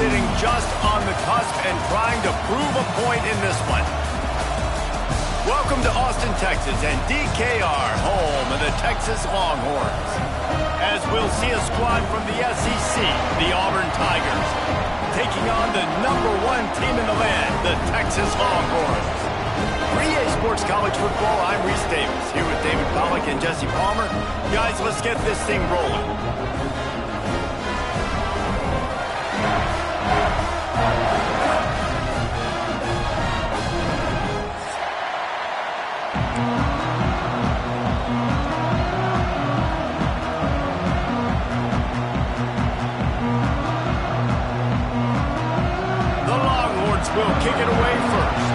sitting just on the cusp and trying to prove a point in this one. Welcome to Austin, Texas, and DKR, home of the Texas Longhorns. As we'll see a squad from the SEC, the Auburn Tigers, taking on the #1 team in the land, the Texas Longhorns. For EA Sports College Football, I'm Reese Davis, here with David Pollack and Jesse Palmer. Guys, let's get this thing rolling. Will kick it away first.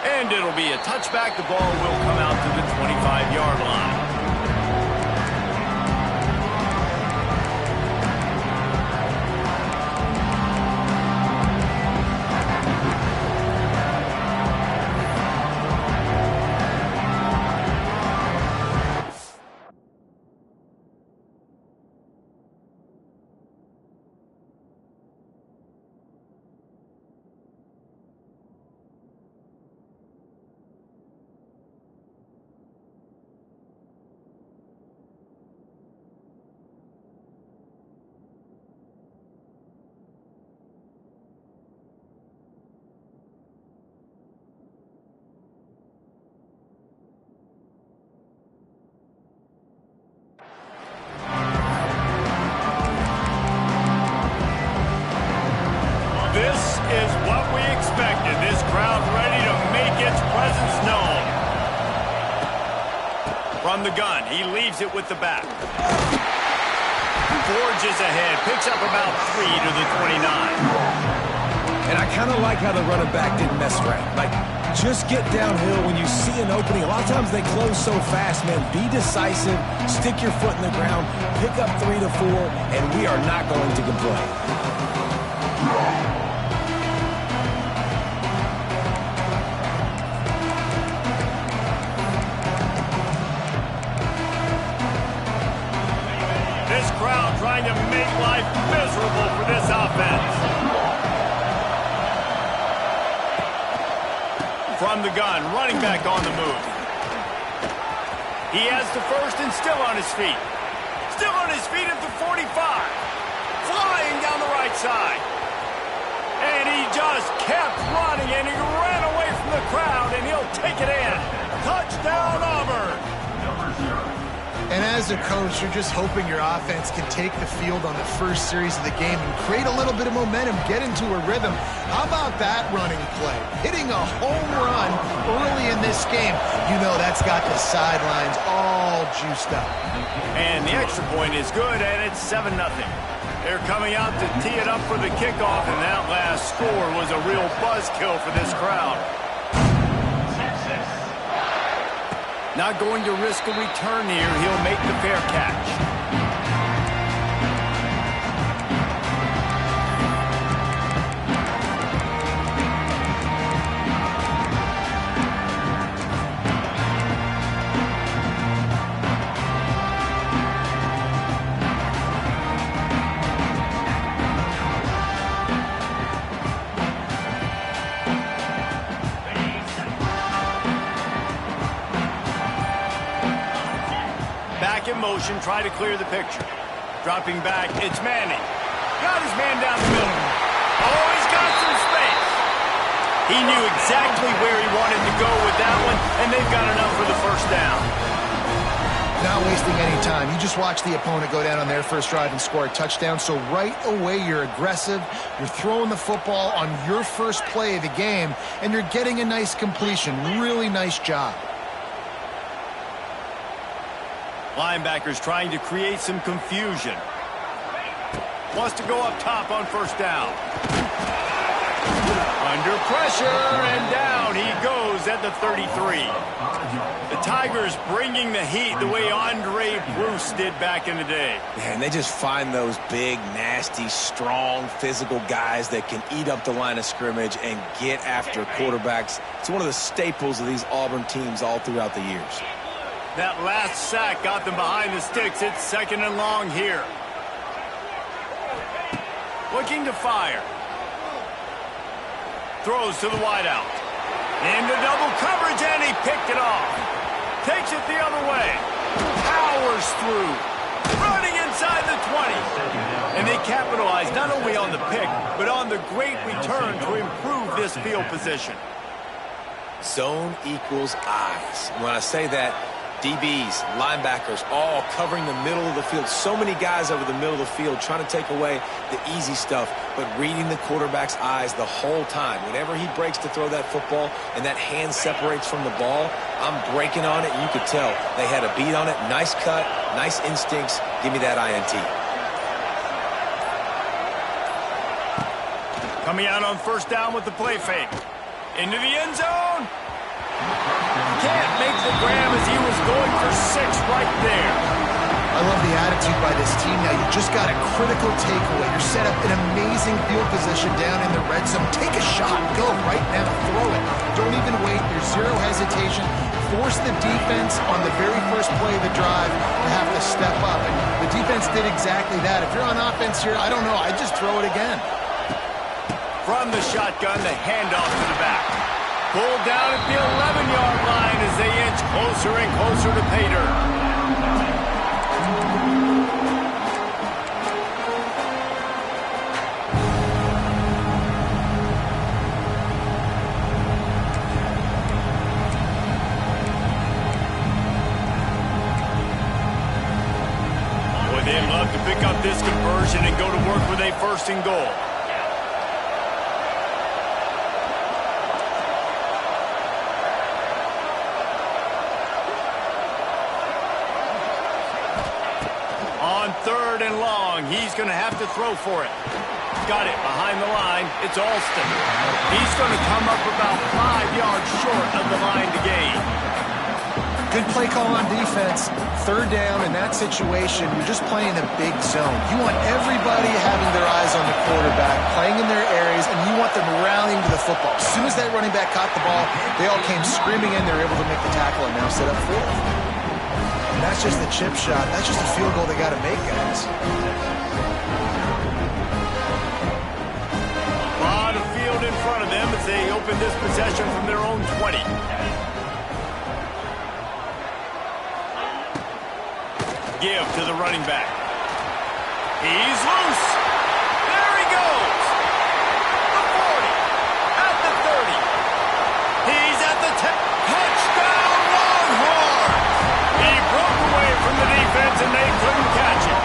And it'll be a touchback. The ball will come out to the 25-yard line. This is what we expected. This crowd ready to make its presence known. From the gun, he leaves it with the back. Forges ahead, picks up about 3 to the 29. And I kind of like how the running back didn't mess around. Like, just get downhill when you see an opening. A lot of times they close so fast, man. Be decisive, stick your foot in the ground, pick up 3 to 4, and we are not going to complain. This crowd trying to make life miserable for this offense. From the gun, running back on the move. He has the first and still on his feet. Still on his feet at the 45. Flying down the right side. And he just kept running, and he ran away from the crowd, and he'll take it in. Touchdown, Auburn. And as a coach, you're just hoping your offense can take the field on the first series of the game and create a little bit of momentum, get into a rhythm. How about that running play? Hitting a home run early in this game. You know that's got the sidelines all juiced up. And the extra point is good, and it's 7-0. They're coming out to tee it up for the kickoff, and that last score was a real buzzkill for this crowd. Not going to risk a return here. He'll make the fair catch. Back in motion, try to clear the picture. Dropping back, it's Manning. Got his man down the middle. Oh, he's got some space. He knew exactly where he wanted to go with that one, and they've got enough for the first down. Not wasting any time. You just watch the opponent go down on their first drive and score a touchdown. So right away, you're aggressive. You're throwing the football on your first play of the game, and you're getting a nice completion. Really nice job. Linebackers trying to create some confusion. Wants to go up top on first down. Under pressure, and down he goes at the 33. The Tigers bringing the heat the way Andre Bruce did back in the day. And they just find those big, nasty, strong, physical guys that can eat up the line of scrimmage and get after quarterbacks. It's one of the staples of these Auburn teams all throughout the years. That last sack got them behind the sticks. It's 2nd and long here. Looking to fire. Throws to the wideout. Into double coverage, and he picked it off. Takes it the other way. Powers through. Running inside the 20. And they capitalize not only on the pick, but on the great return to improve this field position. Zone equals eyes. When I say that, DBs, linebackers, all covering the middle of the field. So many guys over the middle of the field trying to take away the easy stuff, but reading the quarterback's eyes the whole time. Whenever he breaks to throw that football and that hand separates from the ball, I'm breaking on it, and you could tell they had a beat on it. Nice cut, nice instincts. Give me that INT. Coming out on 1st down with the play fake. Into the end zone. Can't make the grab as he was going for 6 right there. I love the attitude by this team now. You just got a critical takeaway. You're set up in amazing field position down in the red zone. Take a shot. Go right now. Throw it. Don't even wait. There's zero hesitation. Force the defense on the very first play of the drive to have to step up. And the defense did exactly that. If you're on offense here, I don't know. I'd just throw it again. From the shotgun, the handoff to the back. Pulled down at the 11-yard line as they inch closer and closer to pay dirt. Boy, they'd love to pick up this conversion and go to work with a 1st and goal. On 3rd and long, he's going to have to throw for it. Got it behind the line. It's Alston. He's going to come up about 5 yards short of the line to gain. Good play call on defense. 3rd down in that situation, you're just playing a big zone. You want everybody having their eyes on the quarterback, playing in their areas, and you want them rallying to the football. As soon as that running back caught the ball, they all came screaming in. They were able to make the tackle and now set up 4th. And that's just the chip shot. That's just a field goal they got to make, guys. A lot of field in front of them as they open this possession from their own 20. Give to the running back. He's loose. There he goes. The 40. At the 30. He's at the 10. Touchdown, Longhorn! He broke away from the defense and they couldn't catch it.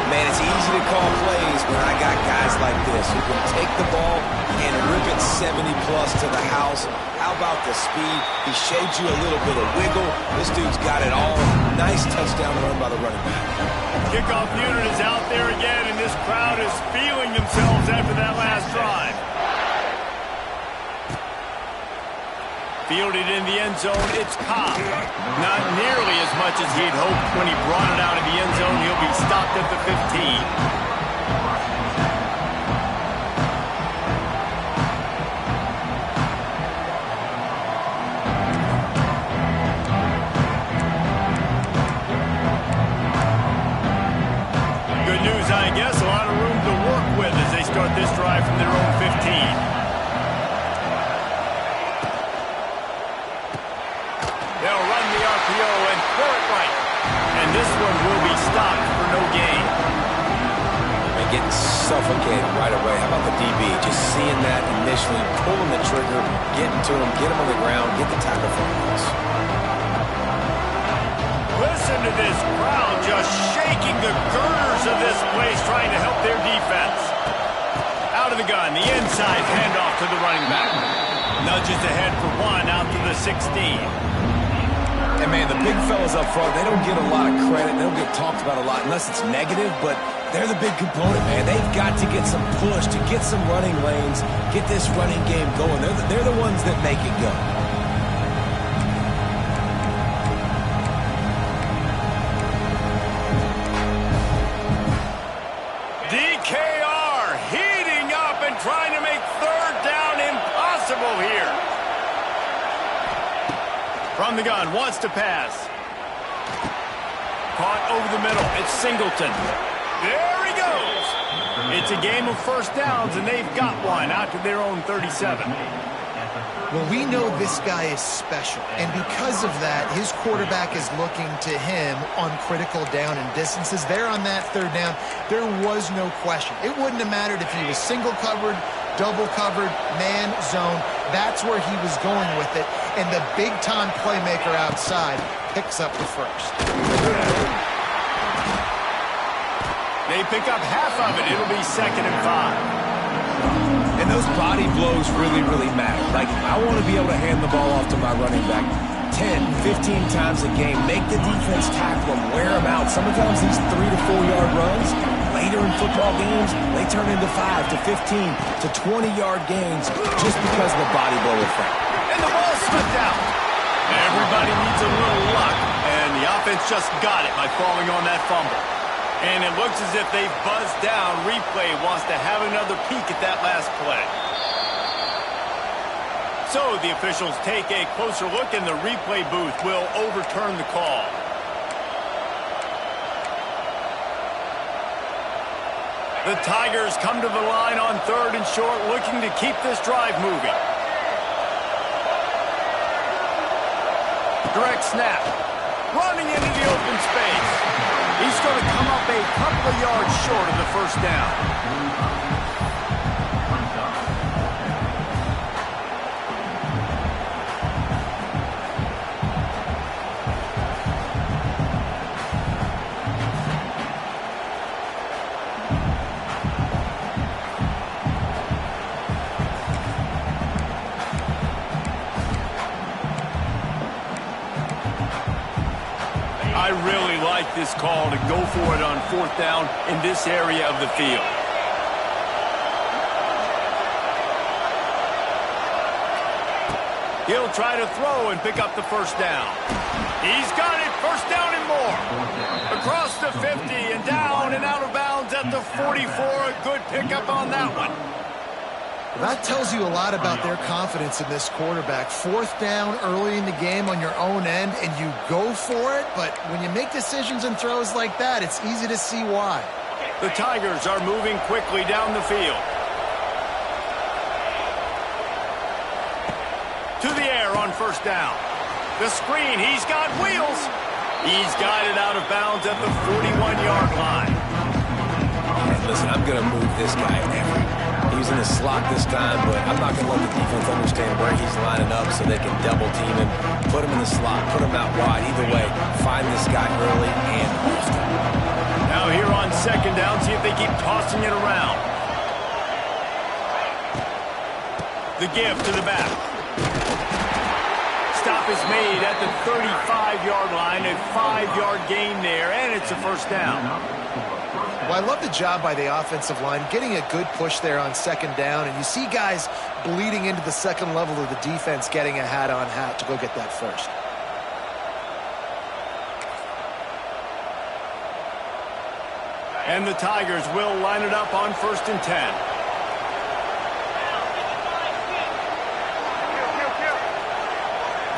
Man, it's easy to call plays when I got guys like this who can take the ball and rip it 70-plus to the house. How about the speed? He showed you a little bit of wiggle. This dude's got it all. Nice touchdown run by the running back. Kickoff unit is out there again, and this crowd is feeling themselves after that last drive. Fielded in the end zone, it's Cobb. Not nearly as much as he'd hoped when he brought it out of the end zone. He'll be stopped at the 15. I guess a lot of room to work with as they start this drive from their own 15. They'll run the RPO and throw it right. And this one will be stopped for no gain. They're getting suffocated right away. How about the DB? Just seeing that initially, pulling the trigger, getting to him, get him on the ground, get the tackle for loss. Listen to this crowd just shaking the girders of this place, trying to help their defense. Out of the gun, the inside handoff to the running back. Nudges ahead for 1 out to the 16. And, man, the big fellas up front, they don't get a lot of credit. They don't get talked about a lot unless it's negative, but They're the big component, man. They've got to get some push, to get some running lanes, get this running game going. They're the ones that make it go. DKR heating up and trying to make third down impossible here. From the gun, wants to pass. Caught over the middle. It's Singleton. There he goes. It's a game of first downs, and they've got one out to their own 37. Well, we know this guy is special, and because of that, his quarterback is looking to him on critical down and distances. There on that third down, there was no question. It wouldn't have mattered if he was single covered, double covered, man, zone. That's where he was going with it, and the big-time playmaker outside picks up the first. They pick up half of it. It'll be 2nd and 5. And those body blows really, really matter. Like, I want to be able to hand the ball off to my running back 10, 15 times a game. Make the defense tackle them, wear them out. Sometimes these 3 to 4 yard runs, later in football games, they turn into 5 to 15 to 20 yard gains just because of the body blow effect. And the ball slipped out. Everybody needs a little luck, and the offense just got it by falling on that fumble. And it looks as if they've buzzed down. Replay wants to have another peek at that last play. So the officials take a closer look, and the replay booth will overturn the call. The Tigers come to the line on 3rd and short, looking to keep this drive moving. Direct snap. Running into the open space. He's going to come up a couple of yards short of the first down. I really like this call to go for it on 4th down in this area of the field. He'll try to throw and pick up the first down. He's got it, first down and more. Across the 50 and down and out of bounds at the 44. A good pickup on that one. That tells you a lot about their confidence in this quarterback. 4th down early in the game on your own end, and you go for it, but when you make decisions and throws like that, it's easy to see why. The Tigers are moving quickly down the field. To the air on first down. The screen, he's got wheels. He's got it out of bounds at the 41-yard line. Hey, listen, I'm going to move this guy every. He's in the slot this time, but I'm not going to let the defense understand where he's lining up so they can double team him, put him in the slot, put him out wide. Either way, find this guy early and often. Now here on 2nd down, see if they keep tossing it around. The give to the back. Stop is made at the 35-yard line, a 5-yard gain there, and it's a first down. Well, I love the job by the offensive line, getting a good push there on 2nd down, and you see guys bleeding into the second level of the defense getting a hat-on-hat to go get that first. And the Tigers will line it up on 1st and 10.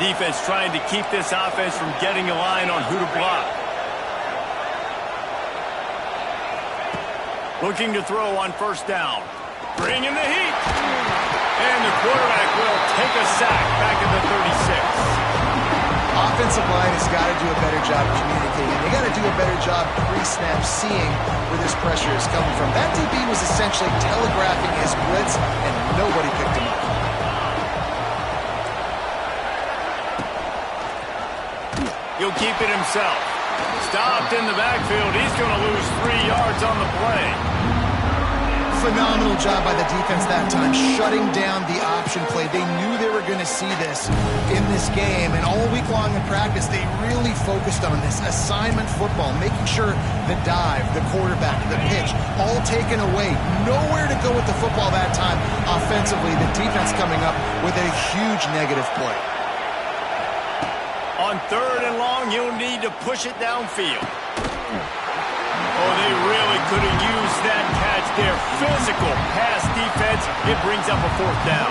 Defense trying to keep this offense from getting a line on who to block. Looking to throw on first down. Bringing the heat. And the quarterback will take a sack back at the 36. Offensive line has got to do a better job communicating. They got to do a better job pre-snap seeing where this pressure is coming from. That DB was essentially telegraphing his blitz, and nobody picked him up. He'll keep it himself. Stopped in the backfield. He's going to lose 3 yards on the play. Phenomenal job by the defense that time, shutting down the option play. They knew they were going to see this in this game, and all week long in practice, they really focused on this assignment football, making sure the dive, the quarterback, the pitch, all taken away. Nowhere to go with the football that time offensively. The defense coming up with a huge negative play. On 3rd and long, you'll need to push it downfield. Oh, they really could have used that catch there. Physical pass defense. It brings up a 4th down.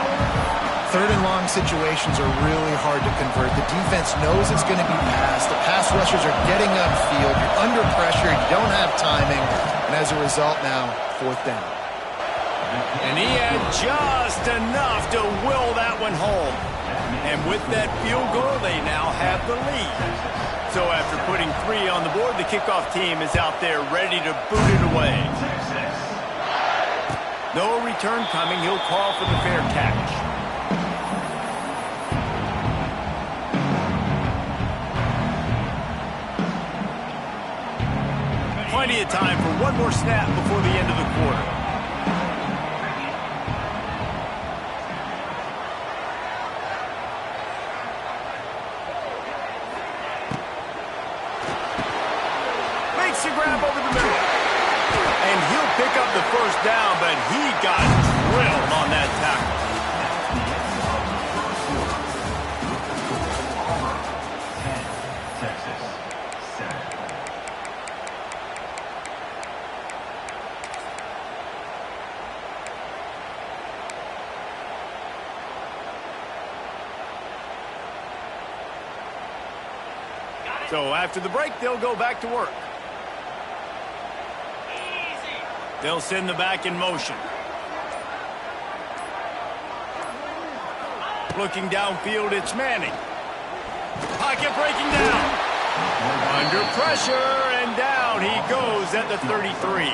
3rd and long situations are really hard to convert. The defense knows it's going to be passed. The pass rushers are getting upfield. You're under pressure. You don't have timing. And as a result now, 4th down. And he had just enough to will that one home. And with that field goal, they now have the lead. So after putting 3 on the board, the kickoff team is out there ready to boot it away. No return coming. He'll call for the fair catch. Plenty of time for one more snap before the end of the quarter. Makes a grab over the middle. And he'll pick up the 1st down, but he got drilled on that tackle. So after the break, they'll go back to work. They'll send the back in motion. Looking downfield, it's Manning. Pocket breaking down. Under pressure, and down he goes at the 33.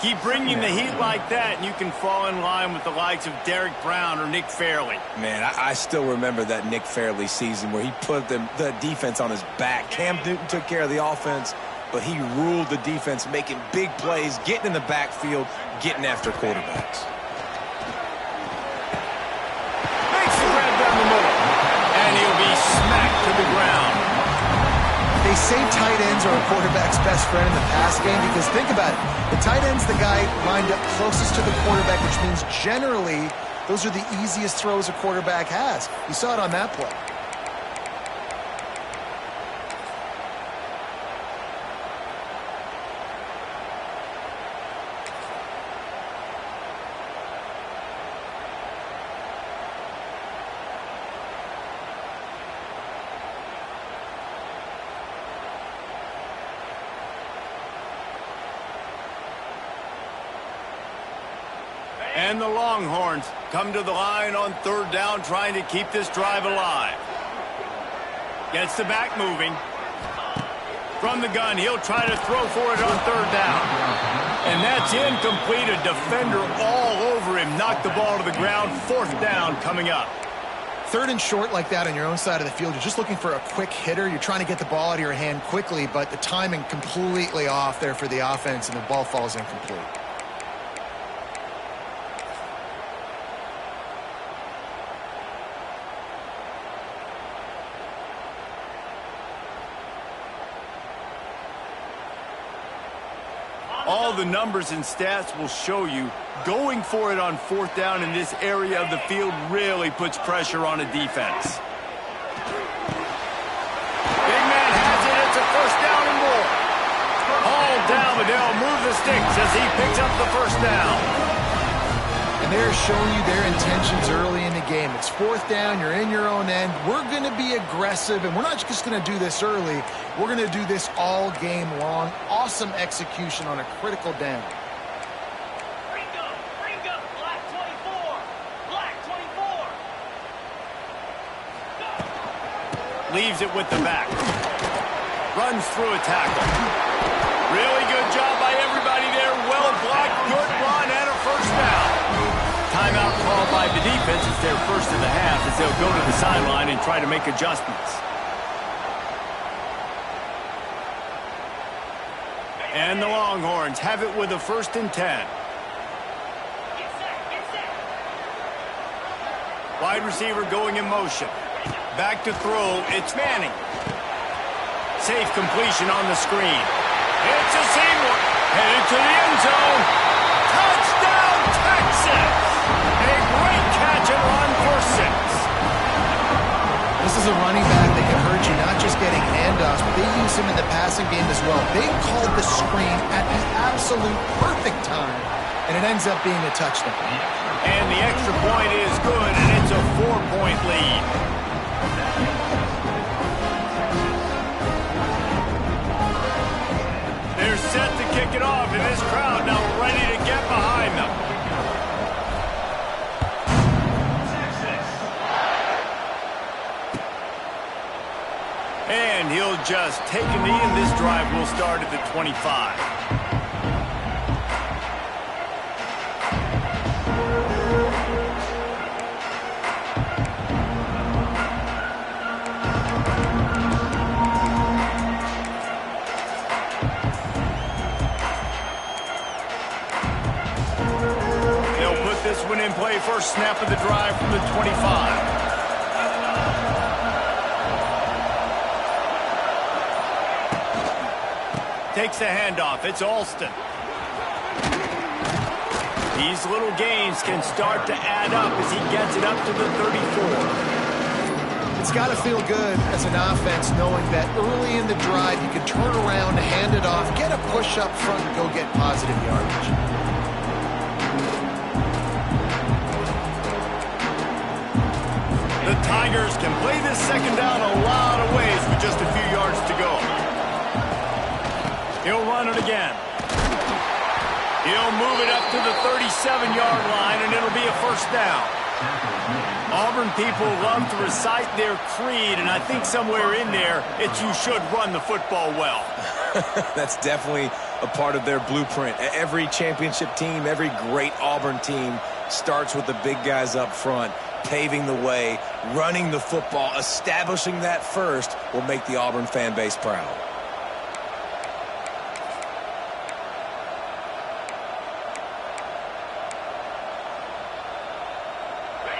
Keep bringing the heat like that, and you can fall in line with the likes of Derek Brown or Nick Fairley. Man, I still remember that Nick Fairley season where he put the defense on his back. Cam Newton took care of the offense, but he ruled the defense, making big plays, getting in the backfield, getting after quarterbacks. Makes the grab down the middle, and he'll be smacked to the ground. They say tight ends are a quarterback's best friend in the pass game because think about it. The tight end's the guy lined up closest to the quarterback, which means generally those are the easiest throws a quarterback has. You saw it on that play. And the Longhorns come to the line on 3rd down, trying to keep this drive alive. Gets the back moving. From the gun, he'll try to throw for it on 3rd down. And that's incomplete. A defender all over him. Knocked the ball to the ground. 4th down coming up. 3rd and short like that on your own side of the field. You're just looking for a quick hitter. You're trying to get the ball out of your hand quickly, but the timing completely off there for the offense, and the ball falls incomplete. All the numbers and stats will show you going for it on 4th down in this area of the field really puts pressure on a defense. Big man has it. It's a 1st down and more. Hauled down, but they'll move the sticks as he picks up the 1st down. And they're showing you their intentions early in the game. It's 4th down. You're in your own end. We're going to be aggressive, and we're not just going to do this early. We're going to do this all game long. Awesome execution on a critical down. Bring up, black 24. Black 24. Leaves it with the back. Runs through a tackle. Really good job by everybody there. Well blocked, good run, and a 1st down. Timeout called by the defense. It's their 1st of the half as they'll go to the sideline and try to make adjustments. And the Longhorns have it with a 1st and 10. Wide receiver going in motion. Back to throw. It's Manning. Safe completion on the screen. It's a seam one. Headed to the end zone. Touchdown, Texas! A great catch and run for 6. This is a running back that can hurt you, not just getting handoffs, but they use him in the passing game as well. They called the screen at the absolute perfect time, and it ends up being a touchdown. And the extra point is good, and it's a 4-point lead. They're set to kick it off, and this crowd now ready to get behind them. And he'll just take a knee, and this drive will start at the 25. They'll put this one in play. First snap of the drive from the 25. Takes the handoff. It's Alston. These little gains can start to add up as he gets it up to the 34. It's got to feel good as an offense knowing that early in the drive you can turn around, hand it off, get a push up front, and go get positive yardage. The Tigers can play this second down a lot of ways with just a few yards to go. He'll run it again. He'll move it up to the 37-yard line, and it'll be a first down. Auburn people love to recite their creed, and I think somewhere in there, it's you should run the football well. That's definitely a part of their blueprint. Every championship team, every great Auburn team starts with the big guys up front, paving the way, running the football, establishing that first will make the Auburn fan base proud.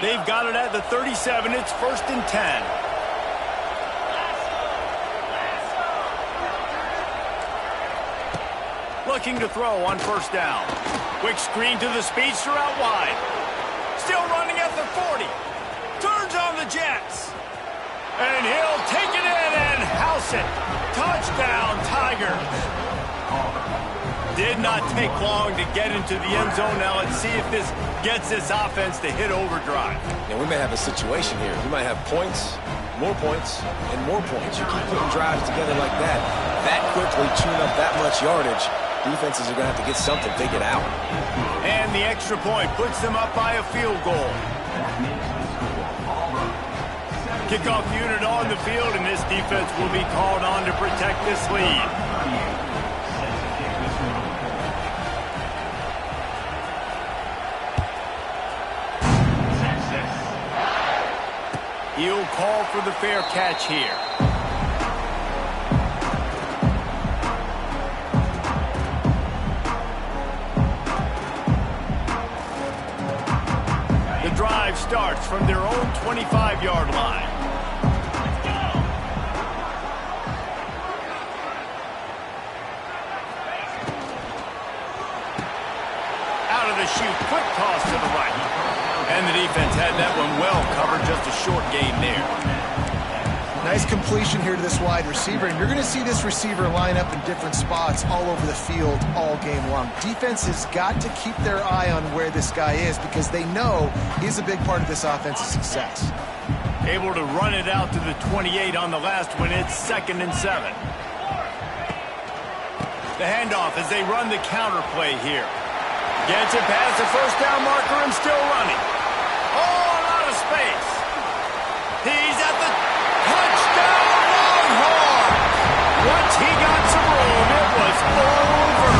They've got it at the 37. It's 1st and 10. Looking to throw on first down. Quick screen to the speedster out wide. Still running at the 40. Turns on the Jets. And he'll take it in and house it. Touchdown, Tigers. Did not take long to get into the end zone. Now let's see if this gets this offense to hit overdrive. Yeah, we may have a situation here. We might have points, and more points. You keep putting drives together like that quickly tune up that much yardage, defenses are going to have to get something figured out. And the extra point puts them up by a field goal. Kickoff unit on the field, and this defense will be called on to protect this lead. He'll call for the fair catch here. The drive starts from their own 25-yard line. Out of the chute, quick toss to the right. And the defense had that one well covered, just a short gain there. Nice completion here to this wide receiver, and you're going to see this receiver line up in different spots all over the field all game long. Defense has got to keep their eye on where this guy is because they know he's a big part of this offense's success. Able to run it out to the 28 on the last one. It's 2nd and 7. The handoff as they run the counter play here. Gets it past the first down marker and still running. Oh, a lot of space. He's at the touchdown Longhorn. Once he got some room, it was over.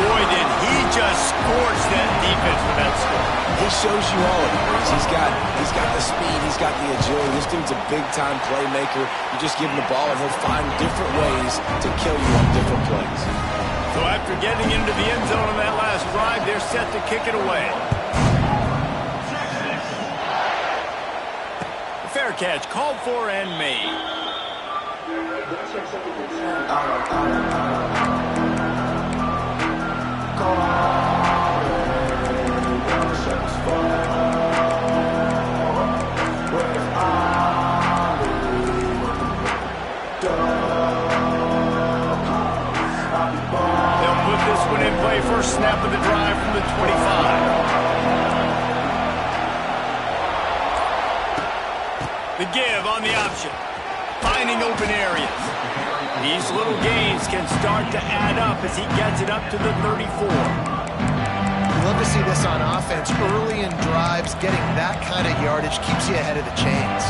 Boy, did he just scorch that defense with that score. He shows you all of it, Reese. He's got the speed, he's got the agility. This dude's a big-time playmaker. You just give him the ball, and he'll find different ways to kill you on different plays. So after getting into the end zone on that last drive, they're set to kick it away. catch called for and made. They'll put this one in play. First snap of the drive from the 25. The give on the option. Finding open areas. These little gains can start to add up as he gets it up to the 34. You love to see this on offense. Early in drives, getting that kind of yardage keeps you ahead of the chains.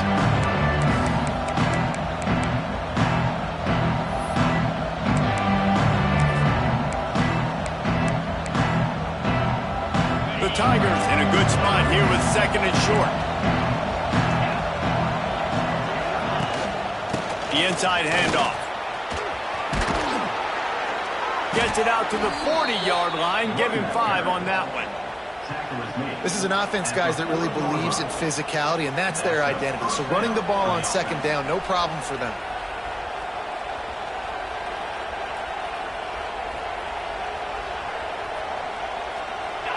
The Tigers in a good spot here with second and short. The inside handoff. Gets it out to the 40-yard line. Give him 5 on that one. This is an offense, guys, that really believes in physicality, and that's their identity. So running the ball on second down, no problem for them.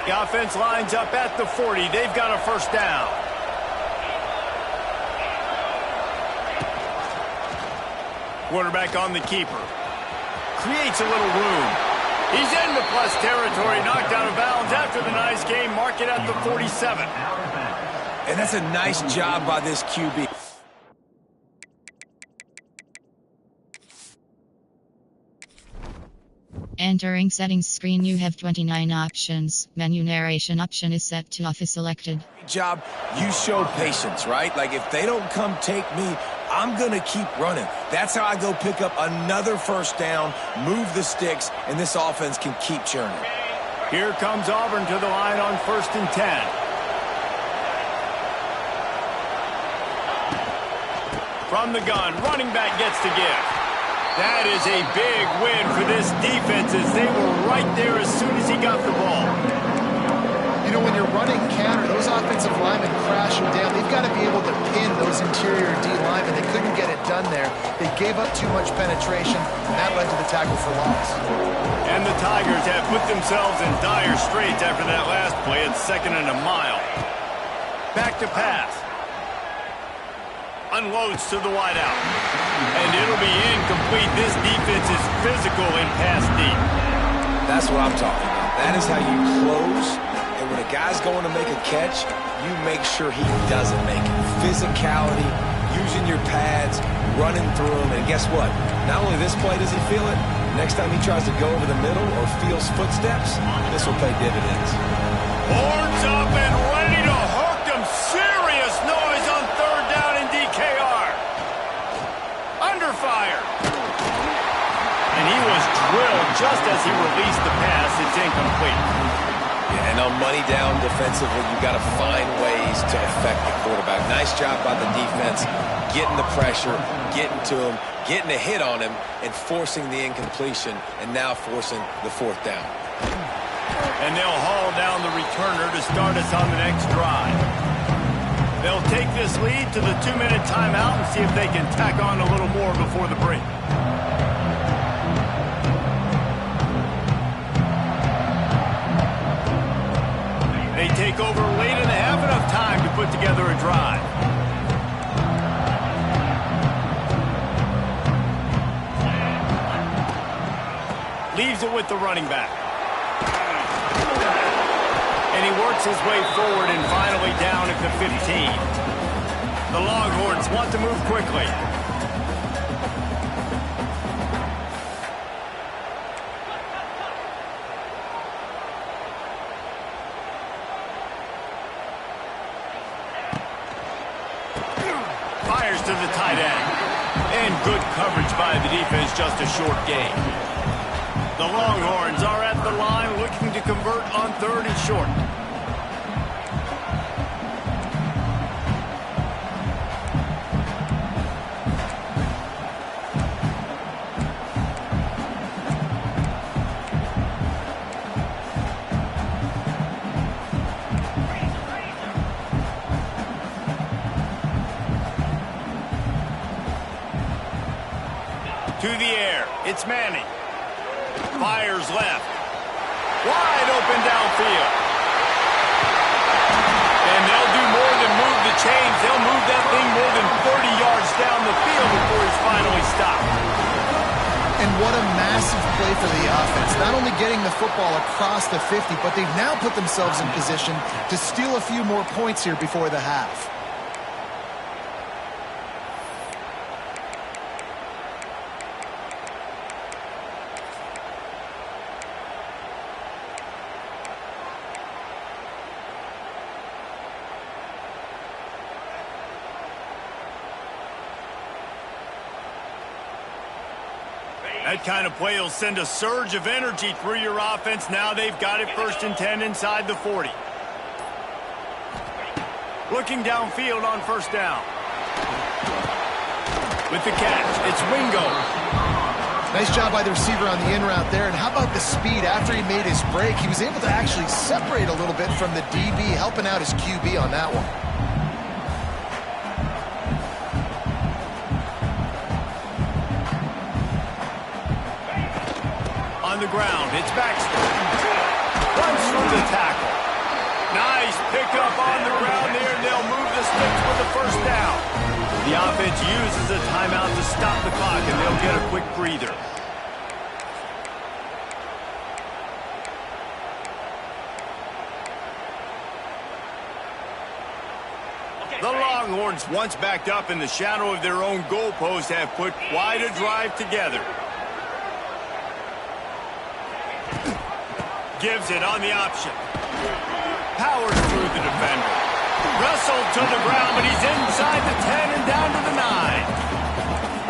The offense lines up at the 40. They've got a first down. Quarterback on the keeper. Creates a little room. He's into plus territory. Knocked out of bounds after the nice game. Mark it at the 47. And that's a nice job by this QB. Entering settings screen, you have 29 options. Menu narration option is set to office selected. Job, you show patience, right? Like if they don't come take me, I'm going to keep running. That's how I go pick up another first down, move the sticks, and this offense can keep churning. Here comes Auburn to the line on 1st and 10. From the gun, running back gets the give. That is a big win for this defense as they were right there as soon as he got the ball. You know, when you're running counter, those offensive linemen crashing down, they've got to be able to pin those interior D linemen. They couldn't get it done there. They gave up too much penetration, and that led to the tackle for loss. And the Tigers have put themselves in dire straits after that last play at 2nd and a mile. Back to pass. Unloads to the wideout. And it'll be incomplete. This defense is physical in pass deep. That's what I'm talking about. That is how you close. And when a guy's going to make a catch, you make sure he doesn't make it. Physicality, using your pads, running through them. And guess what? Not only this play does he feel it, next time he tries to go over the middle or feels footsteps, this will pay dividends. Horns up and ready to hook them. Serious noise on 3rd down in DKR. Under fire. And he was drilled just as he released the pass. It's incomplete. Yeah, and on money down defensively, you've got to find ways to affect the quarterback. Nice job by the defense, getting the pressure, getting to him, getting a hit on him, and forcing the incompletion, and now forcing the 4th down. And they'll haul down the returner to start us on the next drive. They'll take this lead to the 2-minute timeout and see if they can tack on a little more before the break. They take over late and they have enough time to put together a drive. Leaves it with the running back. And he works his way forward and finally down at the 15. The Longhorns want to move quickly. Fires to the tight end. And good coverage by the defense, just a short gain. The Longhorns are at the line looking to convert on 3rd and short. It's Manning. Fires left. Wide open downfield. And they'll do more than move the chains. They'll move that thing more than 30 yards down the field before he's finally stopped. And what a massive play for the offense. Not only getting the football across the 50, but they've now put themselves in position to steal a few more points here before the half. That kind of play will send a surge of energy through your offense. Now they've got it 1st and 10 inside the 40. Looking downfield on 1st down. With the catch, it's Wingo. Nice job by the receiver on the in route there. And how about the speed after he made his break? He was able to actually separate a little bit from the DB, helping out his QB on that one. On the ground, it's Baxter. Runs through the tackle. Nice pickup on the ground there, and they'll move the sticks with the 1st down. The offense uses a timeout to stop the clock, and they'll get a quick breather. The Longhorns, once backed up in the shadow of their own goalpost, have put quite a drive together. Gives it on the option. Powers through the defender. Wrestled to the ground, but he's inside the 10 and down to the 9.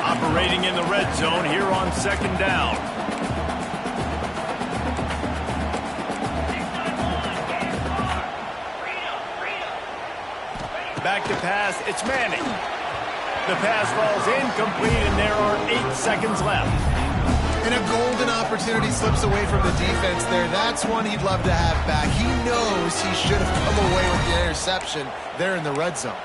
Operating in the red zone here on 2nd down. Back to pass, it's Manning. The pass falls incomplete, and there are 8 seconds left. And a golden opportunity slips away from the defense there. That's one he'd love to have back. He knows he should have come away with the interception there in the red zone.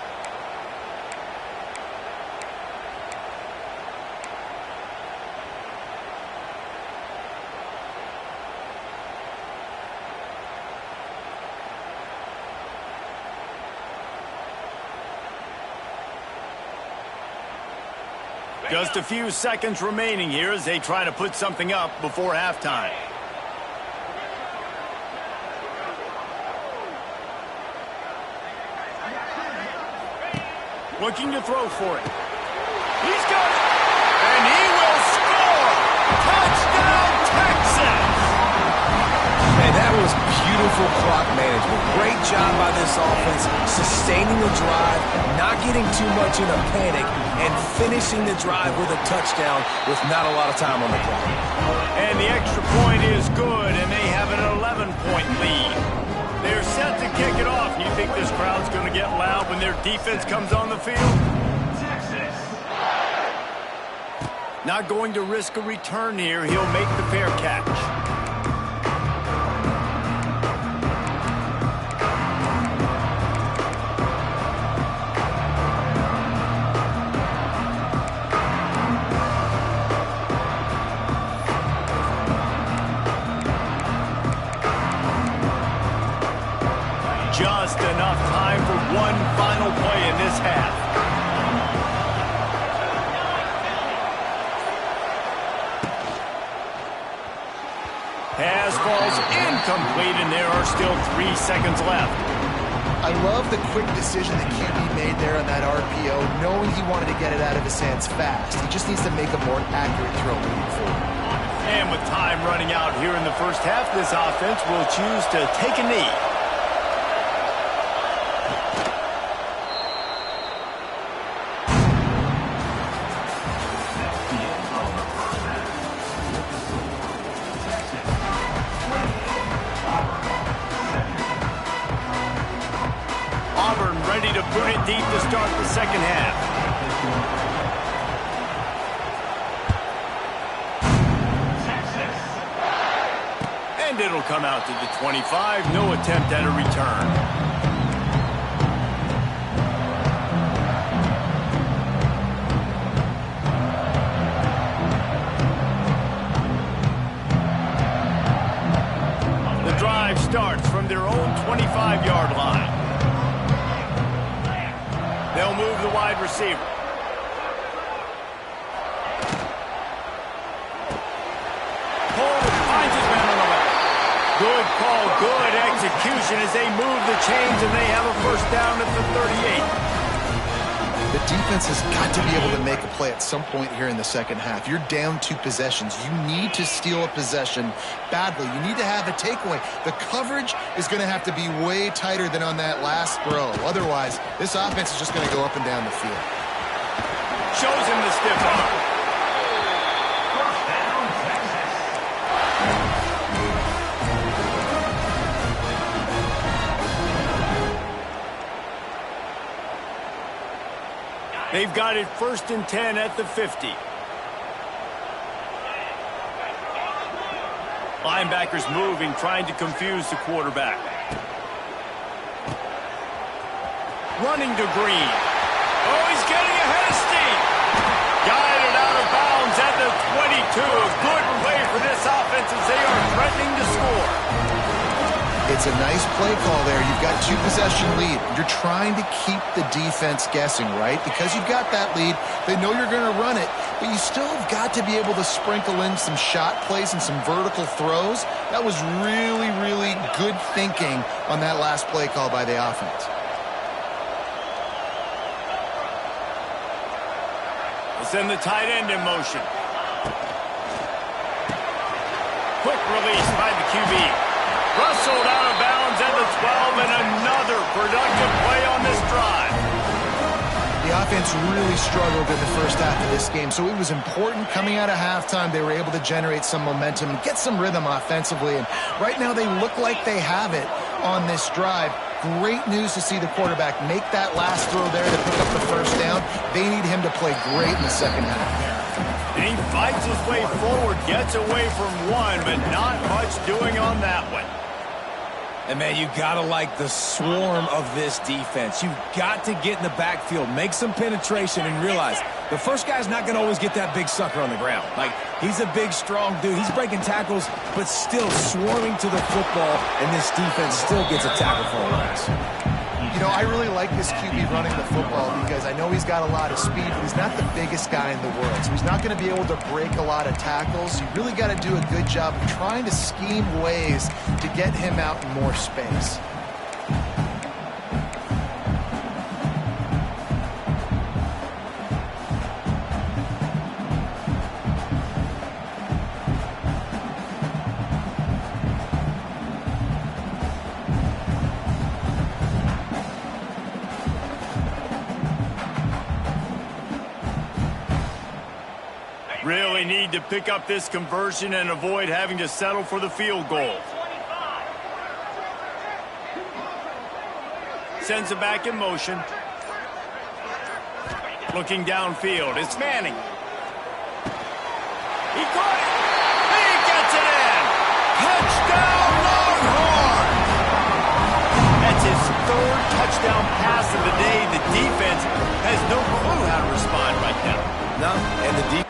Just a few seconds remaining here as they try to put something up before halftime. Looking to throw for it. He's got it! And he will score! Touchdown, Texas! Man, that was beautiful clock management. Great job by this offense, sustaining the drive, not getting too much in a panic, and finishing the drive with a touchdown with not a lot of time on the clock. And the extra point is good, and they have an 11-point lead. They're set to kick it off. You think this crowd's going to get loud when their defense comes on the field? Texas. Not going to risk a return here. He'll make the fair catch. Just enough time for one final play in this half. Pass falls incomplete, and there are still 3 seconds left. I love the quick decision that QB made there on that RPO, knowing he wanted to get it out of his hands fast. He just needs to make a more accurate throw moving forward. And with time running out here in the first half, this offense will choose to take a knee. Ready to put it deep to start the second half. And it'll come out to the 25. No attempt at a return. drive starts from their own 25-yard line. They'll move the wide receiver. Cole finds his man on the left. Good call, good execution as they move the chains, and they have a first down at the 38. The defense has got to be able to make a play at some point here in the second half. You're down 2 possessions. You need to steal a possession badly. You need to have a takeaway. The coverage is going to have to be way tighter than on that last throw. Otherwise, this offense is just going to go up and down the field. Shows him the stiff arm. They've got it 1st and 10 at the 50. Linebackers moving, trying to confuse the quarterback. Running to Green. Oh, he's getting ahead of steam. Guided out of bounds at the 22. Good play for this offense as they are threatening to score. It's a nice play call there. You've got 2-possession lead. You're trying to keep the defense guessing, right? Because you've got that lead, they know you're going to run it, but you still have got to be able to sprinkle in some shot plays and some vertical throws. That was really, really good thinking on that last play call by the offense. We'll send the tight end in motion. Quick release by the QB. Rustled out of bounds at the 12, and another productive play on this drive. The offense really struggled in the first half of this game, so it was important coming out of halftime they were able to generate some momentum and get some rhythm offensively. And right now they look like they have it on this drive. Great news to see the quarterback make that last throw there to pick up the first down. They need him to play great in the second half. And he fights his way forward, gets away from one, but not much doing on that one. And, man, you got to like the swarm of this defense. You've got to get in the backfield, make some penetration, and realize the first guy's not going to always get that big sucker on the ground. Like, he's a big, strong dude. He's breaking tackles, but still swarming to the football, and this defense still gets a tackle for a loss. You know, I really like this QB running the football because I know he's got a lot of speed, but he's not the biggest guy in the world. So he's not going to be able to break a lot of tackles. You really got to do a good job of trying to scheme ways to get him out in more space. Really need to pick up this conversion and avoid having to settle for the field goal. Sends it back in motion. Looking downfield, it's Manning. He caught it. He gets it in. Touchdown, Longhorns! That's his 3rd touchdown pass of the day. The defense has no clue how to respond right now. No, and the defense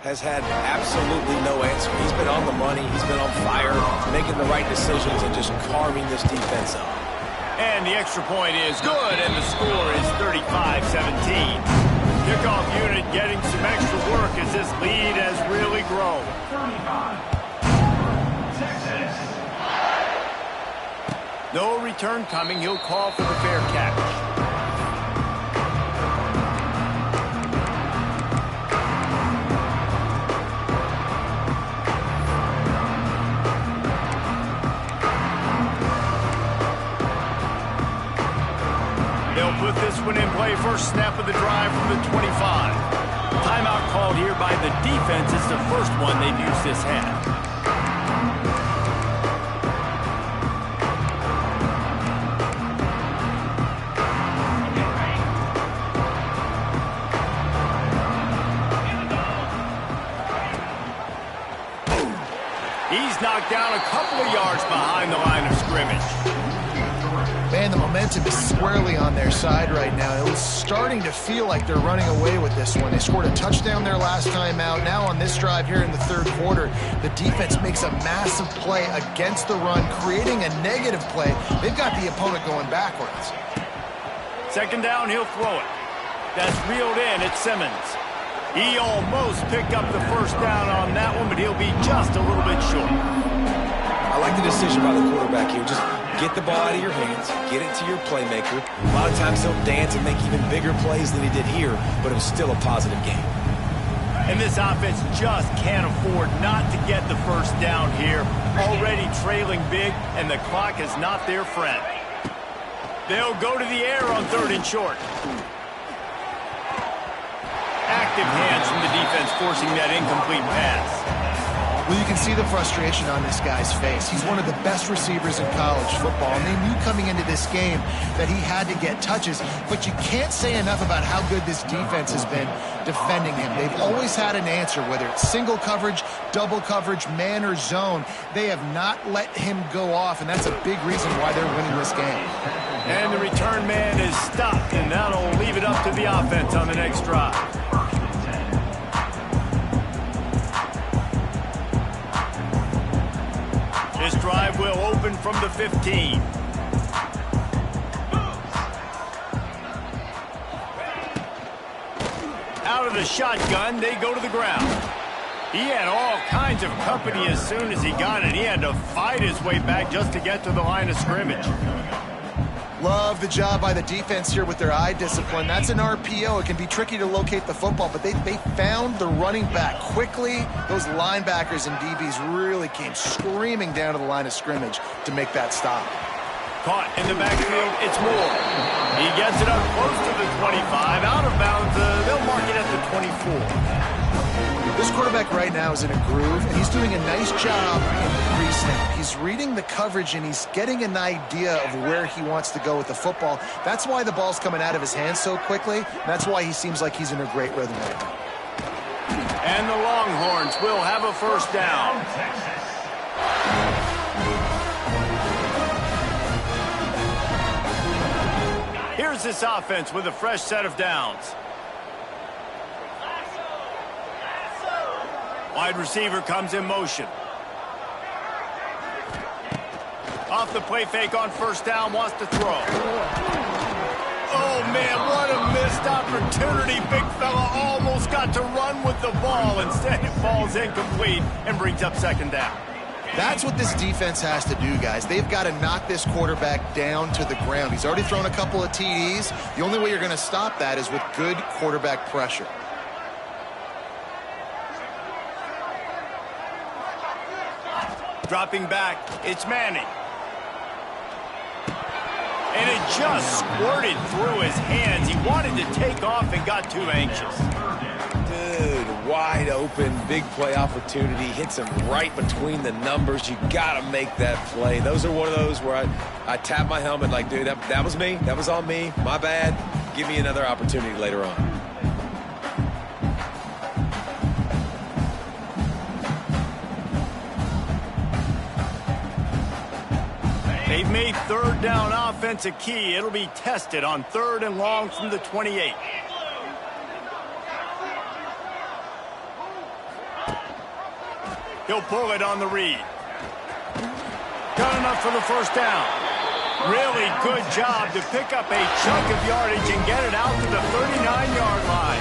has had absolutely no answer. He's been on the money. He's been on fire, making the right decisions and just carving this defense up. And the extra point is good, and the score is 35-17. Kickoff unit getting some extra work as this lead has really grown. 35. Texas. No return coming. He'll call for the fair catch. Put this one in play. First snap of the drive from the 25. Timeout called here by the defense. It's the first one they've used this half. He's knocked down a couple of yards behind the line of scrimmage. Man, the momentum is squarely on their side right now. It was starting to feel like they're running away with this one. They scored a touchdown their last time out. Now on this drive here in the third quarter, the defense makes a massive play against the run, creating a negative play. They've got the opponent going backwards. Second down, he'll throw it. That's reeled in. It's Simmons. He almost picked up the first down on that one, but he'll be just a little bit short. I like the decision by the quarterback here. Just get the ball out of your hands, get it to your playmaker. A lot of times he'll dance and make even bigger plays than he did here, but it was still a positive game. And this offense just can't afford not to get the first down here. Already trailing big, and the clock is not their friend. They'll go to the air on 3rd and short. Active hands from the defense forcing that incomplete pass. Well, you can see the frustration on this guy's face. He's one of the best receivers in college football, and they knew coming into this game that he had to get touches, but you can't say enough about how good this defense has been defending him. They've always had an answer, whether it's single coverage, double coverage, man or zone. They have not let him go off, and that's a big reason why they're winning this game. And the return man is stopped, and that'll leave it up to the offense on the next drive. This drive will open from the 15. Out of the shotgun, they go to the ground. He had all kinds of company as soon as he got it. He had to fight his way back just to get to the line of scrimmage. Love the job by the defense here with their eye discipline. That's an RPO. It can be tricky to locate the football, but they found the running back quickly. Those linebackers and DBs really came screaming down to the line of scrimmage to make that stop. Caught in the backfield, it's Moore. He gets it up close to the 25. Out of bounds, they'll mark it at the 24. This quarterback right now is in a groove, and he's doing a nice job in pre-snap. He's reading the coverage, and he's getting an idea of where he wants to go with the football. That's why the ball's coming out of his hands so quickly. That's why he seems like he's in a great rhythm right now. And the Longhorns will have a first down. Here's this offense with a fresh set of downs. Wide receiver comes in motion. Off the play fake on first down, wants to throw. Oh, man, what a missed opportunity. Big fella almost got to run with the ball. Instead, it falls incomplete and brings up second down. That's what this defense has to do, guys. They've got to knock this quarterback down to the ground. He's already thrown a couple of TDs. The only way you're going to stop that is with good quarterback pressure. Dropping back, it's Manning. And it just squirted through his hands. He wanted to take off and got too anxious. Dude, wide open, big play opportunity. Hits him right between the numbers. You got to make that play. Those are one of those where I tap my helmet like, dude, that was me. That was on me. My bad. Give me another opportunity later on. They've made third down offense a key. It'll be tested on 3rd and long from the 28. He'll pull it on the read. Got enough for the first down. Really good job to pick up a chunk of yardage and get it out to the 39-yard line.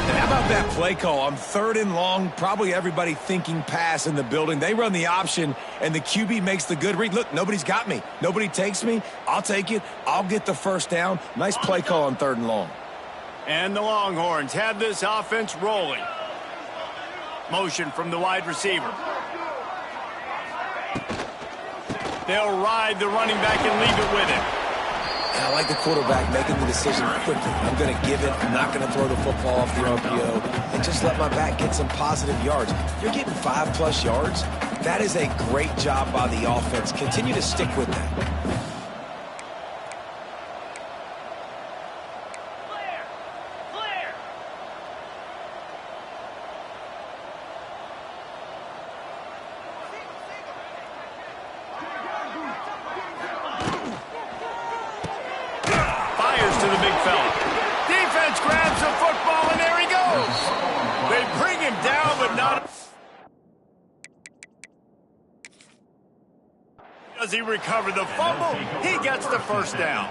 And how about that play call on 3rd and long? Probably everybody thinking pass in the building. They run the option, and the QB makes the good read. Look, nobody's got me. Nobody takes me. I'll take it. I'll get the first down. Nice play call on 3rd and long. And the Longhorns have this offense rolling. Motion from the wide receiver. They'll ride the running back and leave it with him. And I like the quarterback making the decision quickly. I'm going to give it. I'm not going to throw the football off the RPO and just let my back get some positive yards. You're getting 5+ yards. That is a great job by the offense. Continue to stick with that. Does he recover the fumble? He gets the first down.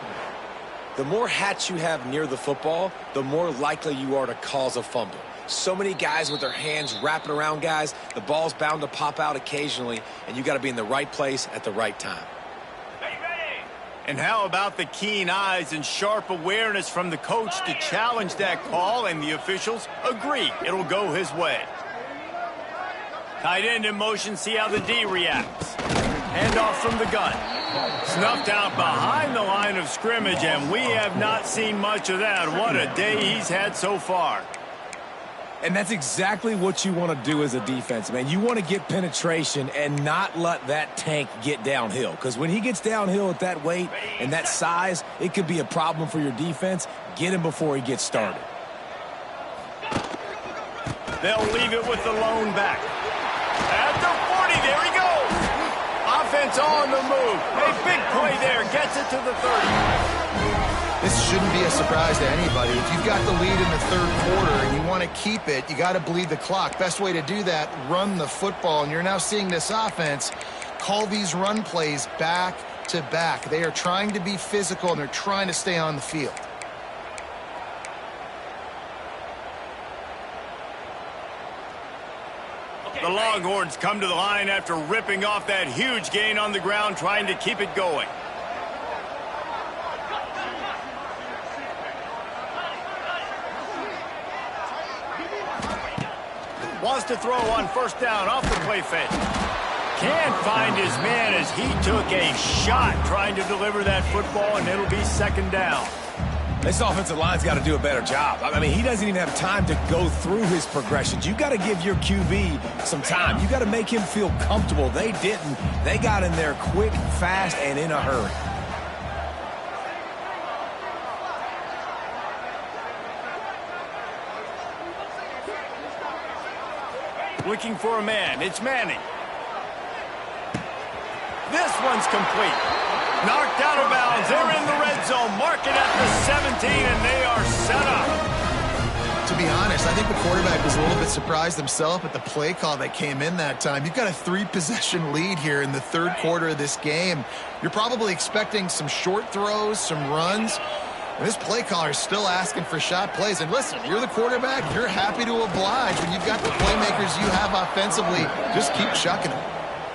The more hats you have near the football, the more likely you are to cause a fumble. So many guys with their hands wrapping around guys, the ball's bound to pop out occasionally, and you got to be in the right place at the right time. And how about the keen eyes and sharp awareness from the coach to challenge that call, and the officials agree it'll go his way. Tight end in motion, see how the D reacts. Handoff from the gun. Snuffed out behind the line of scrimmage, and we have not seen much of that. What a day he's had so far. And that's exactly what you want to do as a defense, man. You want to get penetration and not let that tank get downhill. Because when he gets downhill at that weight and that size, it could be a problem for your defense. Get him before he gets started. They'll leave it with the lone back. At the 40, there he goes. Offense on the move. A big play there. Gets it to the 30. This shouldn't be a surprise to anybody. If you've got the lead in the third quarter and you want to keep it, you got to bleed the clock. Best way to do that, run the football. And you're now seeing this offense call these run plays back to back. They are trying to be physical, and they're trying to stay on the field. The Longhorns come to the line after ripping off that huge gain on the ground, trying to keep it going. Wants to throw on first down off the play fake. Can't find his man as he took a shot trying to deliver that football, and it'll be second down. This offensive line's got to do a better job. I mean, he doesn't even have time to go through his progressions. You got to give your QB some time. You got to make him feel comfortable. They didn't. They got in there quick, fast, and in a hurry. Looking for a man. It's Manning. This one's complete. Knocked out of bounds. They're in the red zone. Mark it at the 17, and they are set up. To be honest, I think the quarterback was a little bit surprised himself at the play call that came in that time. You've got a 3-possession lead here in the third quarter of this game. You're probably expecting some short throws, some runs. And this play caller is still asking for shot plays. And listen, you're the quarterback. You're happy to oblige when you've got the playmakers you have offensively. Just keep chucking them.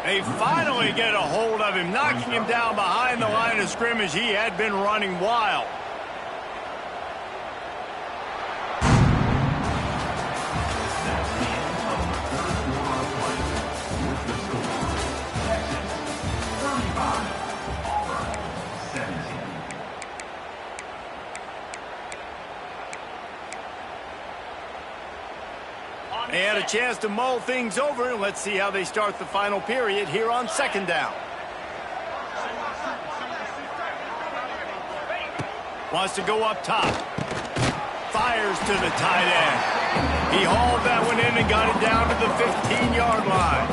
They finally get a hold of him, knocking him down behind the line of scrimmage. He had been running wild. They had a chance to mull things over. Let's see how they start the final period here on second down. Wants to go up top. Fires to the tight end. He hauled that one in and got it down to the 15-yard line.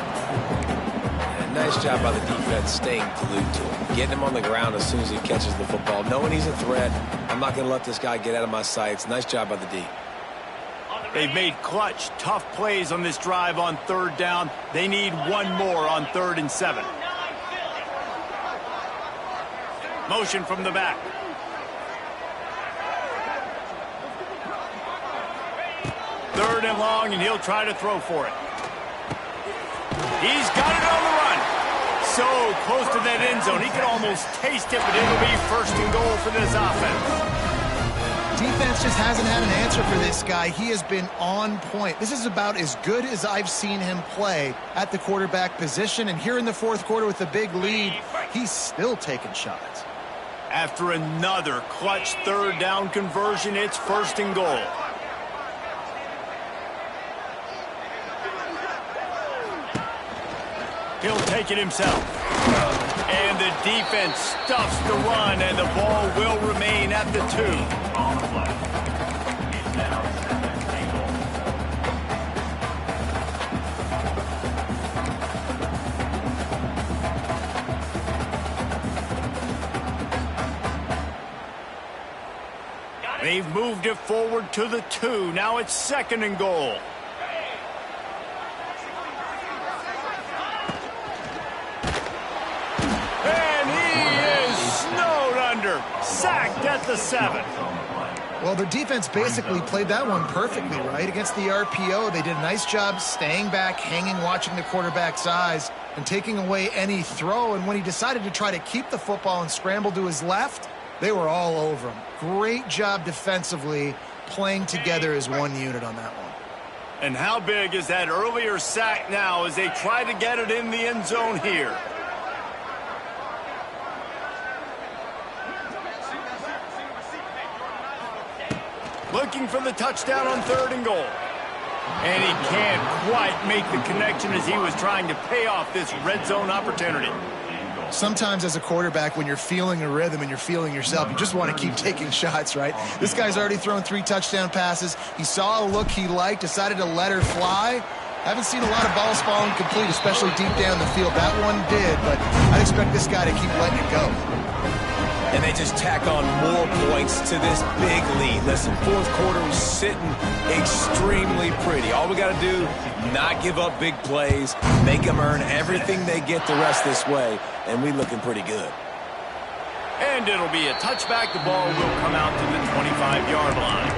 And nice job by the defense staying glued to him. Getting him on the ground as soon as he catches the football. Knowing he's a threat, I'm not going to let this guy get out of my sights. Nice job by the D. They've made clutch, tough plays on this drive on third down. They need one more on 3rd and 7. Motion from the back. Third and long, and he'll try to throw for it. He's got it on the run. So close to that end zone. He could almost taste it, but it'll be 1st and goal for this offense. Defense just hasn't had an answer for this guy. He has been on point. This is about as good as I've seen him play at the quarterback position. And here in the fourth quarter with the big lead, he's still taking shots. After another clutch 3rd down conversion, it's 1st and goal. He'll take it himself. And the defense stuffs the run, and the ball will remain at the 2. They've moved it forward to the 2. Now it's 2nd and goal. sacked at the 7. Well, their defense basically played that one perfectly, right? Against the RPO, they did a nice job staying back, hanging, watching the quarterback's eyes, and taking away any throw. And when he decided to try to keep the football and scramble to his left, they were all over him. Great job defensively, playing together as one unit on that one. And how big is that earlier sack now as they try to get it in the end zone here? Looking for the touchdown on 3rd and goal. And he can't quite make the connection as he was trying to pay off this red zone opportunity. Sometimes as a quarterback, when you're feeling a rhythm and you're feeling yourself, you just want to keep taking shots, right? This guy's already thrown 3 touchdown passes. He saw a look he liked, decided to let her fly. Haven't seen a lot of balls falling complete, especially deep down the field. That one did, but I'd expect this guy to keep letting it go. And they just tack on more points to this big lead. Listen, 4th quarter was sitting extremely pretty. All we got to do, not give up big plays, make them earn everything they get the rest this way, and we looking pretty good. And it'll be a touchback. The ball will come out to the 25-yard line.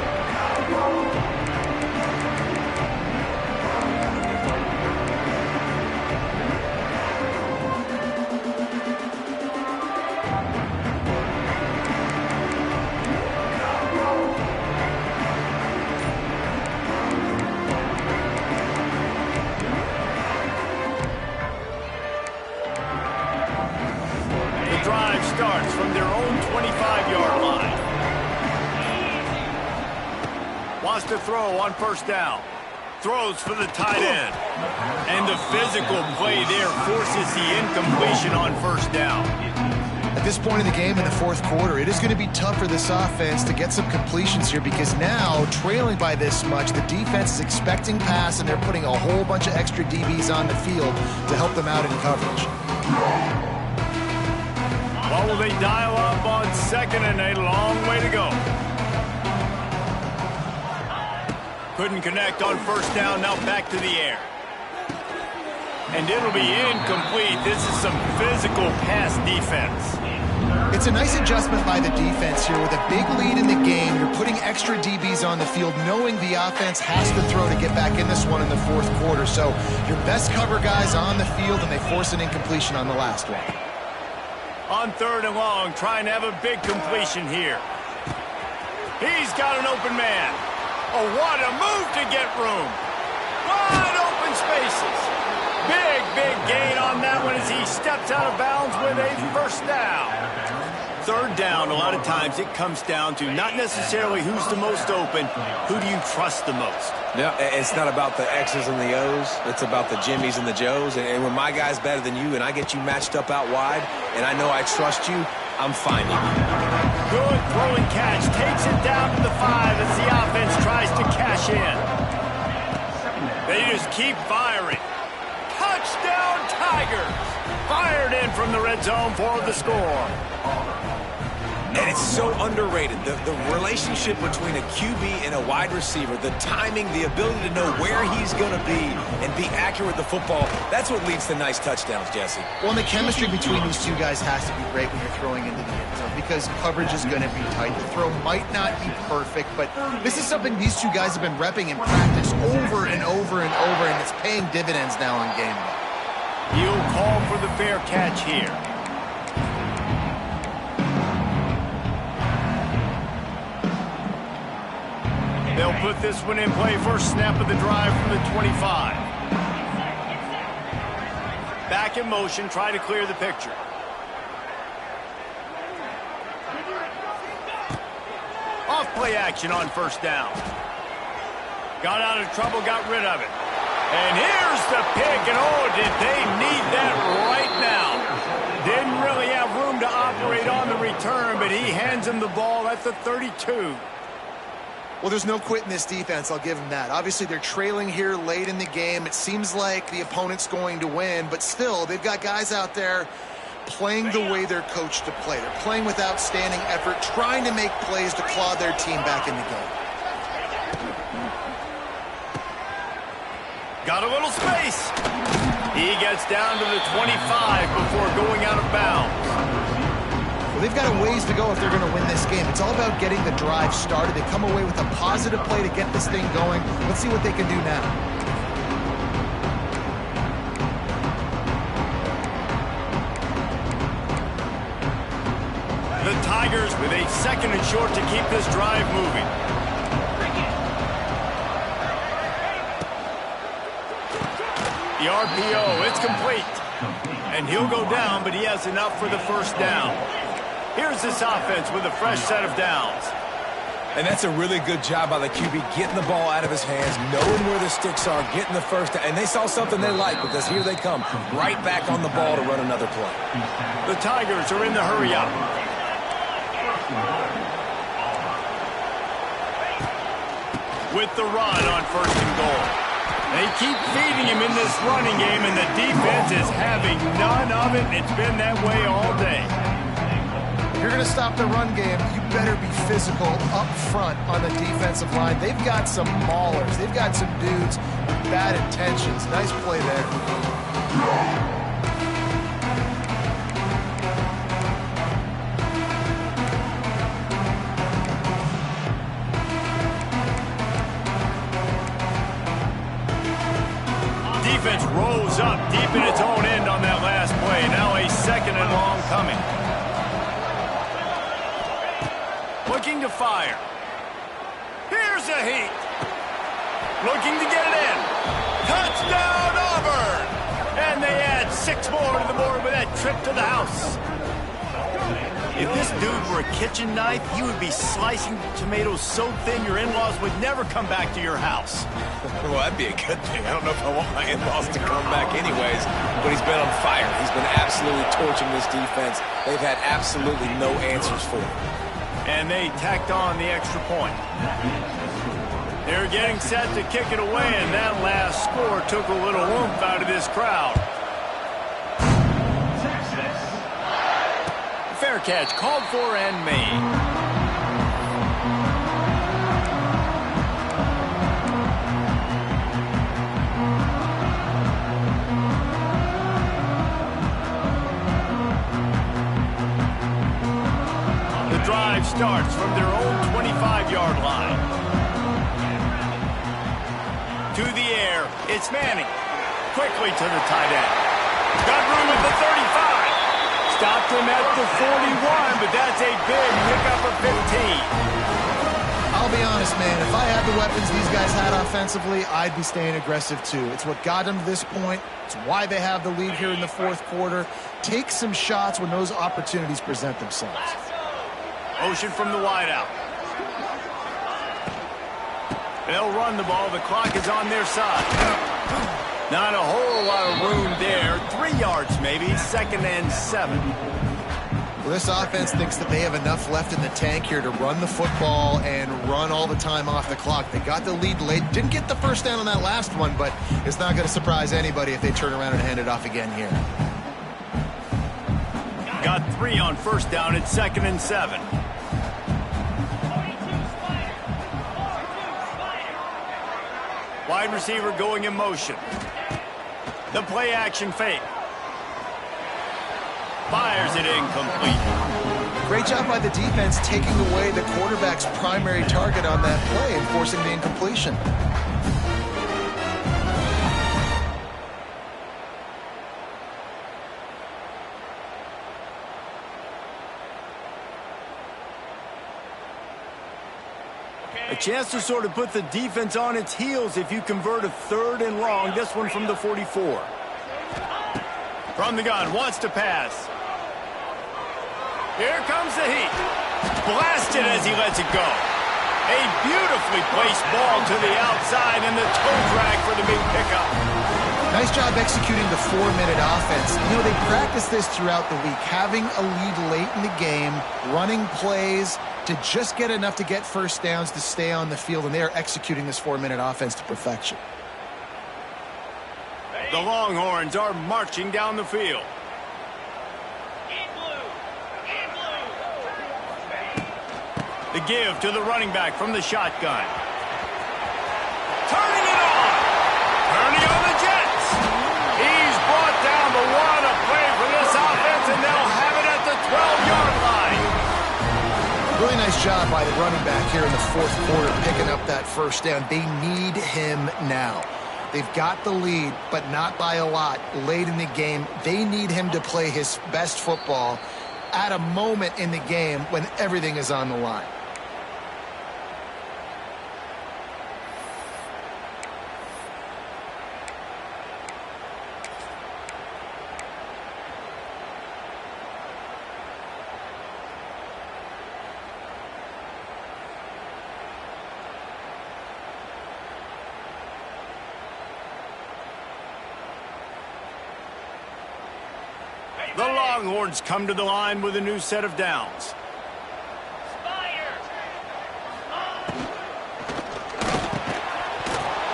Starts from their own 25-yard line. Wants to throw on 1st down. Throws for the tight end. And the physical play there forces the incompletion on 1st down. At this point in the game in the 4th quarter, it is going to be tough for this offense to get some completions here because now, trailing by this much, the defense is expecting pass and they're putting a whole bunch of extra DBs on the field to help them out in coverage. What will they dial up on 2nd and a long way to go? Couldn't connect on 1st down, now back to the air. And it'll be incomplete. This is some physical pass defense. It's a nice adjustment by the defense here. With a big lead in the game, you're putting extra DBs on the field, knowing the offense has to throw to get back in this one in the 4th quarter. So your best cover guys on the field, and they force an incompletion on the last one. On 3rd and long, trying to have a big completion here. He's got an open man. Oh, what a move to get room. Wide open spaces. Big gain on that one as he steps out of bounds with a 1st down. 3rd down, a lot of times it comes down to not necessarily who's the most open, who do you trust the most? Yeah, it's not about the X's and the O's. It's about the Jimmys and the Joes. And when my guy's better than you and I get you matched up out wide and I know I trust you, I'm finding you. Good throw and catch. Takes it down to the 5 as the offense tries to cash in. They just keep firing. Touchdown Tigers! Fired in from the red zone for the score. And it's so underrated. The relationship between a QB and a wide receiver, the timing, the ability to know where he's going to be and be accurate with the football, that's what leads to nice touchdowns, Jesse. Well, and the chemistry between these two guys has to be great when you're throwing into the end zone because coverage is going to be tight. The throw might not be perfect, but this is something these two guys have been repping in practice over and over and over, and it's paying dividends now on game day. He'll call for the fair catch here. They'll put this one in play. First snap of the drive from the 25. Back in motion, try to clear the picture. Off play action on 1st down. Got out of trouble, got rid of it. And here's the pick, and oh, did they need that right now. Didn't really have room to operate on the return, but he hands him the ball at the 32. Well, there's no quit in this defense, I'll give them that. Obviously, they're trailing here late in the game. It seems like the opponent's going to win, but still, they've got guys out there playing the way they're coached to play. They're playing with outstanding effort, trying to make plays to claw their team back in the game. Got a little space. He gets down to the 25 before going out of bounds. Well, they've got a ways to go if they're going to win this game. It's all about getting the drive started. They come away with a positive play to get this thing going. Let's see what they can do now. The Tigers with a second and short to keep this drive moving. The RPO, it's complete. And he'll go down, but he has enough for the first down. Here's this offense with a fresh set of downs. And that's a really good job by the QB, getting the ball out of his hands, knowing where the sticks are, getting the first down. And they saw something they like, because here they come, right back on the ball to run another play. The Tigers are in the hurry-up. With the run on first and goal. They keep feeding him in this running game, and the defense is having none of it. It's been that way all day. If you're going to stop the run game, you better be physical up front on the defensive line. They've got some maulers. They've got some dudes with bad intentions. Nice play there. Defense rose up deep in its own end on that last play. Now a second and long coming. Looking to fire. Here's a heat. Looking to get it in. Touchdown, Auburn! And they add 6 more to the board with that trip to the house. If this dude were a kitchen knife, he would be slicing tomatoes so thin your in-laws would never come back to your house. Well, that'd be a good thing. I don't know if I want my in-laws to come back anyways, but he's been on fire. He's been absolutely torching this defense. They've had absolutely no answers for him. And they tacked on the extra point. They're getting set to kick it away, and that last score took a little oomph out of this crowd. Fair catch called for and made. The drive starts from their own 25-yard line. To the air, it's Manning. Quickly to the tight end. Got room at the 35. Stopped him at the 41, but that's a big pickup of 15. I'll be honest, man. If I had the weapons these guys had offensively, I'd be staying aggressive too. It's what got them to this point. It's why they have the lead here in the fourth quarter. Take some shots when those opportunities present themselves. Motion from the wideout. They'll run the ball. The clock is on their side. Not a whole lot of room there. 3 yards maybe. 2nd and 7. Well, this offense thinks that they have enough left in the tank here to run the football and run all the time off the clock. They got the lead late. Didn't get the first down on that last one, but it's not going to surprise anybody if they turn around and hand it off again here. Got 3 on first down. It's 2nd and 7. Wide receiver going in motion. The play action fake. Fires it incomplete. Great job by the defense taking away the quarterback's primary target on that play and forcing the incompletion. A chance to sort of put the defense on its heels if you convert a 3rd and long. This one from the 44. From the gun, wants to pass. Here comes the heat. Blasted as he lets it go. A beautifully placed ball to the outside and the toe drag for the big pickup. Nice job executing the 4-minute offense. You know, they practice this throughout the week, having a lead late in the game, running plays to just get enough to get first downs to stay on the field, and they are executing this 4-minute offense to perfection. The Longhorns are marching down the field. The give to the running back from the shotgun. Turning it on. Turning on the Jets. He's brought down, but what a play for this offense, and they'll have it at the 12-yard line. job by the running back here in the fourth quarter, picking up that first down. They need him now. They've got the lead, but not by a lot late in the game. They need him to play his best football at a moment in the game when everything is on the line. The Longhorns come to the line with a new set of downs.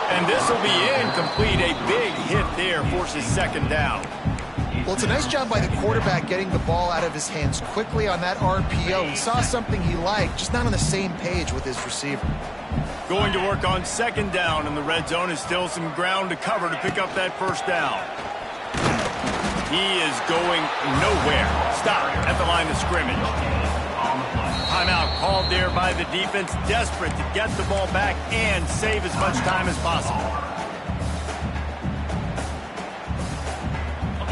And this will be incomplete. A big hit there forces second down. Well, it's a nice job by the quarterback getting the ball out of his hands quickly on that RPO. He saw something he liked, just not on the same page with his receiver. Going to work on second down, and the red zone is still some ground to cover to pick up that first down. He is going nowhere. Stop at the line of scrimmage. Timeout called there by the defense, desperate to get the ball back and save as much time as possible.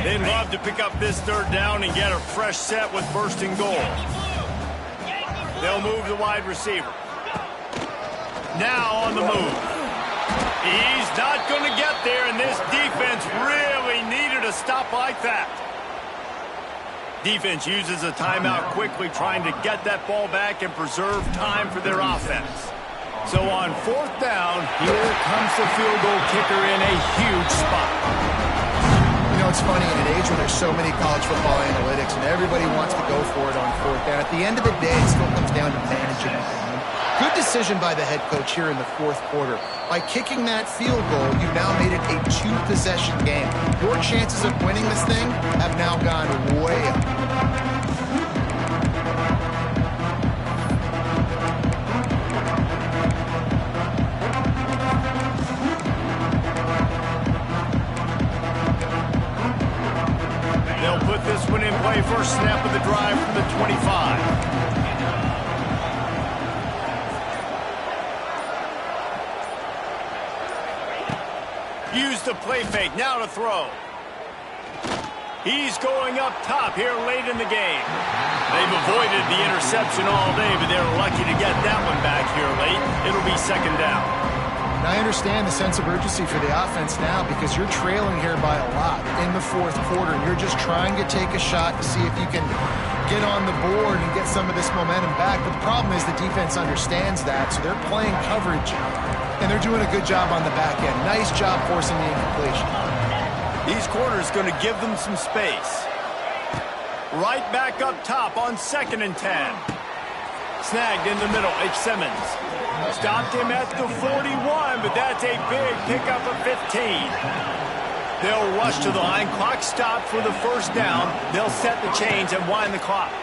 They'd love to pick up this third down and get a fresh set with first and goal. They'll move the wide receiver. Now on the move. He's not going to get there, and this defense really needed a stop like that. Defense uses a timeout quickly, trying to get that ball back and preserve time for their offense. So on fourth down, here comes the field goal kicker in a huge spot. You know, it's funny, in an age when there's so many college football analytics and everybody wants to go for it on fourth down, at the end of the day, it still comes down to managing the game. Good decision by the head coach here in the fourth quarter. By kicking that field goal, you've now made it a two-possession game. Your chances of winning this thing have now gone way up. They'll put this one in play first snap of the drive from the 25. Use the play fake, now to throw. He's going up top here late in the game. They've avoided the interception all day, but they're lucky to get that one back here late. It'll be second down. And I understand the sense of urgency for the offense now because you're trailing here by a lot in the fourth quarter. You're just trying to take a shot to see if you can get on the board and get some of this momentum back. But the problem is the defense understands that, so they're playing coverage. And they're doing a good job on the back end. Nice job forcing the incompletion. These corners going to give them some space. Right back up top on 2nd and 10. Snagged in the middle, it's Simmons. Stopped him at the 41, but that's a big pickup of 15. They'll rush to the line. Clock stopped for the first down. They'll set the chains and wind the clock.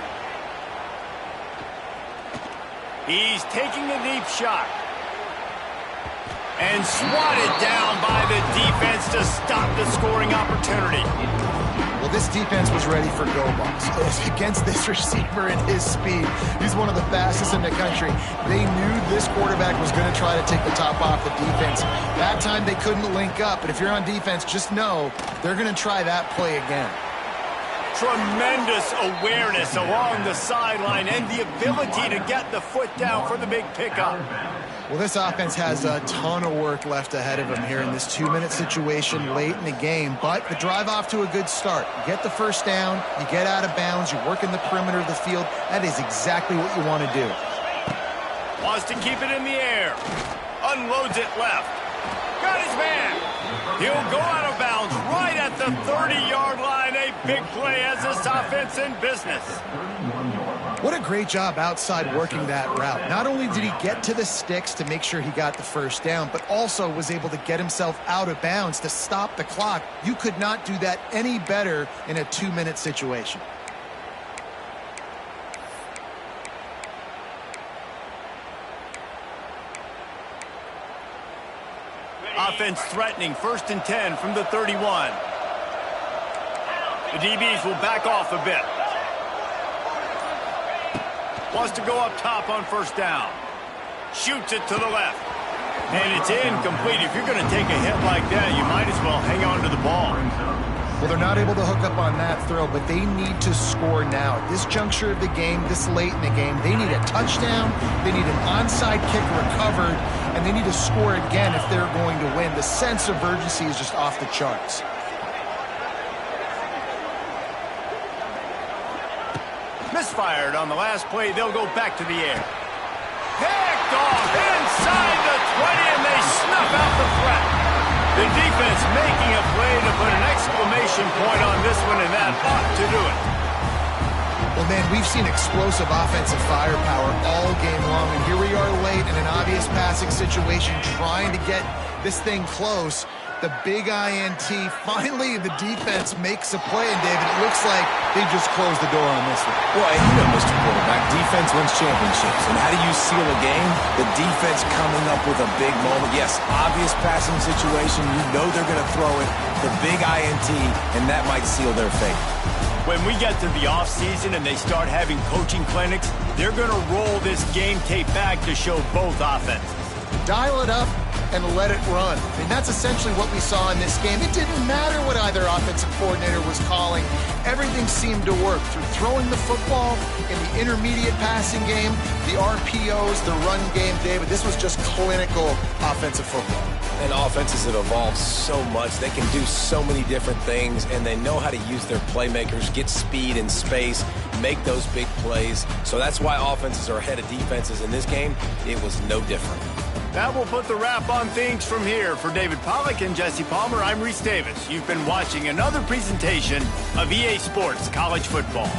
He's taking a deep shot. And swatted down by the defense to stop the scoring opportunity. Well, this defense was ready for go balls. Against this receiver and his speed, he's one of the fastest in the country. They knew this quarterback was going to try to take the top off the defense. That time they couldn't link up, but if you're on defense, just know they're going to try that play again. Tremendous awareness along the sideline and the ability to get the foot down for the big pickup. Well, this offense has a ton of work left ahead of them here in this 2-minute situation late in the game, but the drive off to a good start. You get the first down, you get out of bounds, you work in the perimeter of the field. That is exactly what you want to do. Wants to keep it in the air. Unloads it left. Got his man. He'll go out of bounds right at the 30-yard line. A big play as this offense in business. What a great job outside working that route. Not only did he get to the sticks to make sure he got the first down, but also was able to get himself out of bounds to stop the clock. You could not do that any better in a 2-minute situation. Offense threatening, 1st and 10 from the 31. The DBs will back off a bit. Wants to go up top on first down. Shoots it to the left. And it's incomplete. If you're going to take a hit like that, you might as well hang on to the ball. Well, they're not able to hook up on that throw, but they need to score now. At this juncture of the game, this late in the game, they need a touchdown, they need an onside kick recovered, and they need to score again if they're going to win. The sense of urgency is just off the charts. Misfired on the last play. They'll go back to the air. Picked off inside the 20, and they snuff out the threat. The defense making a play to put an exclamation point on this one, and that ought to do it. Well, man, we've seen explosive offensive firepower all game long, and here we are late in an obvious passing situation trying to get this thing close. The big INT, finally the defense makes a play, and David, it looks like they just closed the door on this one. Well, you know, Mr. Quarterback, defense wins championships. And how do you seal a game? The defense coming up with a big moment. Yes, obvious passing situation. You know they're going to throw it. The big INT, and that might seal their fate. When we get to the offseason and they start having coaching clinics, they're going to roll this game tape back to show both offenses. Dial it up and let it run. I mean, that's essentially what we saw in this game. It didn't matter what either offensive coordinator was calling. Everything seemed to work through throwing the football in the intermediate passing game, the RPOs, the run game. David, this was just clinical offensive football. And offenses have evolved so much. They can do so many different things, and they know how to use their playmakers, get speed and space, make those big plays. So that's why offenses are ahead of defenses in this game. It was no different. That will put the wrap on things from here. For David Pollack and Jesse Palmer, I'm Reese Davis. You've been watching another presentation of EA Sports College Football.